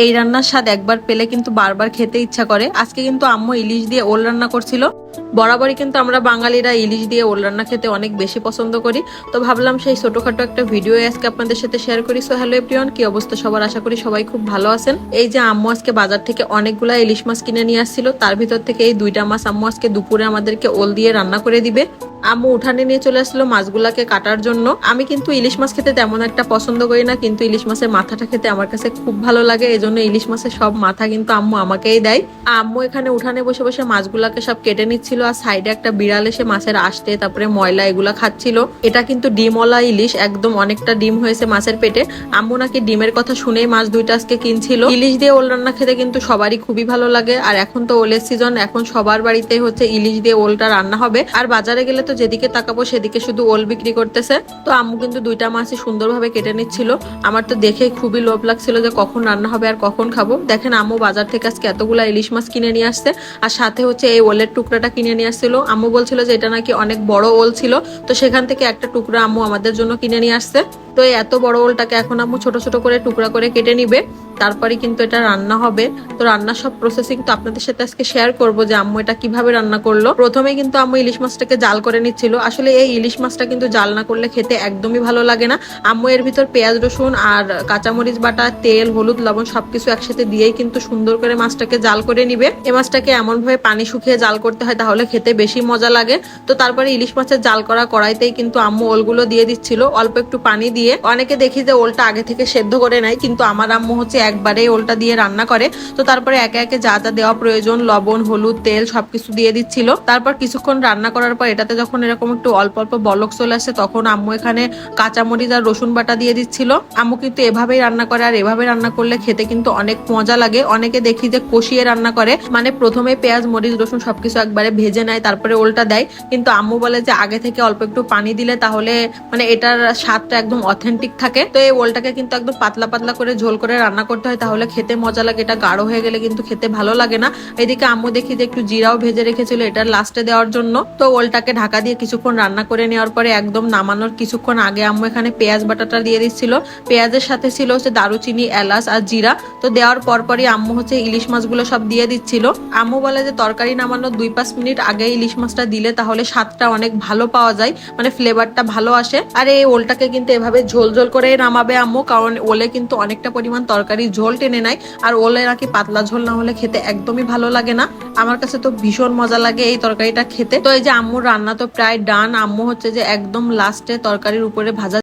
এই রান্নার স্বাদ একবার পেলে কিন্তু বারবার খেতে ইচ্ছা করে। আজকে কিন্তু আম্মু ইলিশ দিয়ে ওল রান্না করছিল। বরাবরই কিন্তু আমরা বাঙালিরা ইলিশ দিয়ে ওল রান্না খেতে অনেক বেশি পছন্দ করি। তো ভাবলাম সেই ছোটখাটো একটা ভিডিও আজকে আপনাদের সাথে শেয়ার করি। সো হ্যালো এভরিওয়ান, কি অবস্থা সবার? আশা করি সবাই খুব ভালো আছেন। এই যে আম্মু আজকে বাজার থেকে অনেকগুলা ইলিশ মাছ কিনে নিয়ে আসছিল, তার ভিতর থেকে এই দুইটা মাছ আম্মু আজকে দুপুরে আমাদেরকে ওল দিয়ে রান্না করে দিবে। আম্মু উঠানে নিয়ে চলে আসলো মাছগুলাকে কাটার জন্য। আমি কিন্তু ইলিশ মাছ খেতে তেমন একটা পছন্দ করি না, কিন্তু ইলিশ মাছের মাথাটা খেতে আমার কাছে খুব ভালো লাগে। এজন্য ইলিশ মাছের সব মাথা কিন্তু আম্মু আমাকেই দেয়। আম্মু এখানে উঠানে বসে বসে মাছগুলাকে সব কেটে নিচ্ছিল, আর সাইডে একটা বিড়াল এসে মাছের আষ্টে তারপরে ময়লা এগুলা খাচ্ছিল। এটা কিন্তু ডিমওয়ালা ইলিশ, একদম অনেকটা ডিম হয়েছে মাছের পেটে। আম্মু নাকি ডিমের কথা শুনেই মাছ দুইটা আজকে কিনছিল। ইলিশ দিয়ে ওল রান্না খেতে কিন্তু সবারই খুবই ভালো লাগে, আর এখন তো ওলের সিজন, এখন সবার বাড়িতে হচ্ছে ইলিশ দিয়ে ওলটা রান্না হবে। আর বাজারে গেলে তো যেদিকে তাকাবো সেদিকে শুধু ওল বিক্রি করতেছে। তো আম্মু কিন্তু দুইটা মাছই সুন্দরভাবে কেটে নিচ্ছিল। আমার তো দেখে খুবই লোভ লাগছিল যে কখন রান্না হবে আর কখন খাবো। দেখেন আম্মু বাজার থেকে আজকে এতগুলা ইলিশ মাছ কিনে নিয়ে আসছে, আর সাথে হচ্ছে এই ওলের টুকরাটা কিনে নিয়ে আসছিল। আম্মু বলছিল যে এটা নাকি অনেক বড় ওল ছিল, তো সেখান থেকে একটা টুকরা আম্মু আমাদের জন্য কিনে নিয়ে আসছে। তো এই এত বড় ওলটাকে এখন আম্মু ছোট ছোট করে টুকরা করে কেটে নিবে, তারপরে কিন্তু এটা রান্না হবে। তো রান্নার সব প্রসেসিং তো আপনাদের সাথে আজকে শেয়ার করবো যে আম্মু এটা কিভাবে রান্না করলো। প্রথমে কিন্তু আম্মু ইলিশ মাছটাকে জাল করে নিচ্ছিল। আসলে এই ইলিশ মাছটা কিন্তু জাল না করলে খেতে একদমই ভালো লাগে না। আম্মু এর ভিতর পেঁয়াজ রসুন আর কাঁচামরিচ বাটা, তেল, হলুদ, লবণ সবকিছু একসাথে দিয়েই কিন্তু সুন্দর করে মাছটাকে জাল করে নিবে। এই মাছটাকে এমন ভাবে পানি শুকিয়ে জাল করতে হয়, তাহলে খেতে বেশি মজা লাগে। তো তারপরে ইলিশ মাছের জাল করা কড়াইতেই কিন্তু আম্মু ওলগুলো দিয়ে দিচ্ছিল অল্প একটু পানি দিয়ে। অনেকে দেখি যে ওলটা আগে থেকে সেদ্ধ করে নেয়, কিন্তু আমার আম্মু হচ্ছে একবারে ওলটা দিয়ে রান্না করে। তো তারপরে একে একে যা যা দেওয়া প্রয়োজন, লবণ, হলুদ, তেল সবকিছু দিয়ে দিচ্ছিল। তারপর কিছুক্ষণ রান্না করার পর এটাতে যখন এরকম একটু অল্প অল্প বলক চলে আসে, তখন আম্মু এখানে কাঁচামরিচ আর রসুন বাটা দিয়ে দিচ্ছিল। আম্মু কিন্তু এভাবেই রান্না করে, আর এভাবে রান্না করলে খেতে কিন্তু অনেক মজা লাগে। অনেকে দেখি যে কষিয়ে রান্না করে, মানে প্রথমে পেঁয়াজ, মরিচ, রসুন সবকিছু একবারে ভেজে নেয় তারপরে ওলটা দেয়। কিন্তু আম্মু বলে যে আগে থেকে অল্প একটু পানি দিলে তাহলে মানে এটার স্বাদটা একদম অথেন্টিক থাকে। তো এই ওলটাকে কিন্তু একদম পাতলা পাতলা করে ঝোল করে রান্না করতে হয়, তাহলে খেতে মজা লাগে। এটা গাঢ় হয়ে গেলে কিন্তু খেতে ভালো লাগে না। এদিকে আম্মু দেখি যে একটু জিরাও ভেজে রেখেছিল এটার লাস্টে দেওয়ার জন্য। তো ওলটাকে ঢাকা দিয়ে কিছুক্ষণ রান্না করে নেওয়ার পরে একদম নামানোর কিছুক্ষণ আগে আম্মু এখানে পেঁয়াজ বাটাটা দিয়ে দিচ্ছিল। পেঁয়াজের সাথে ছিল হচ্ছে দারুচিনি, এলাচ আর জিরা। তো দেওয়ার পরপরই আম্মু হচ্ছে ইলিশ মাছগুলো সব দিয়ে দিচ্ছিল। আম্মু বলে যে তরকারি নামানোর 2-5 মিনিট আগে ইলিশ মাছটা দিলে তাহলে স্বাদটা অনেক ভালো পাওয়া যায়, মানে ফ্লেভারটা ভালো আসে। আর এই ওলটাকে কিন্তু এভাবে ঝোল ঝোল করে নামাবে আম্মু, কারণ ওলে কিন্তু অনেকটা পরিমাণ তরকারি ঝোল টেনে নেয়। আর ওলে নাকি পাতলা ঝোল না হলে খেতে একদমই ভালো লাগে না। আমার কাছে তো ভীষণ মজা লাগে এই তরকারিটা খেতে। তো এই যে আম্মুর রান্না তো প্রায় ডান। আম্মু হচ্ছে যে একদম লাস্টে তরকারির উপরে ভাজা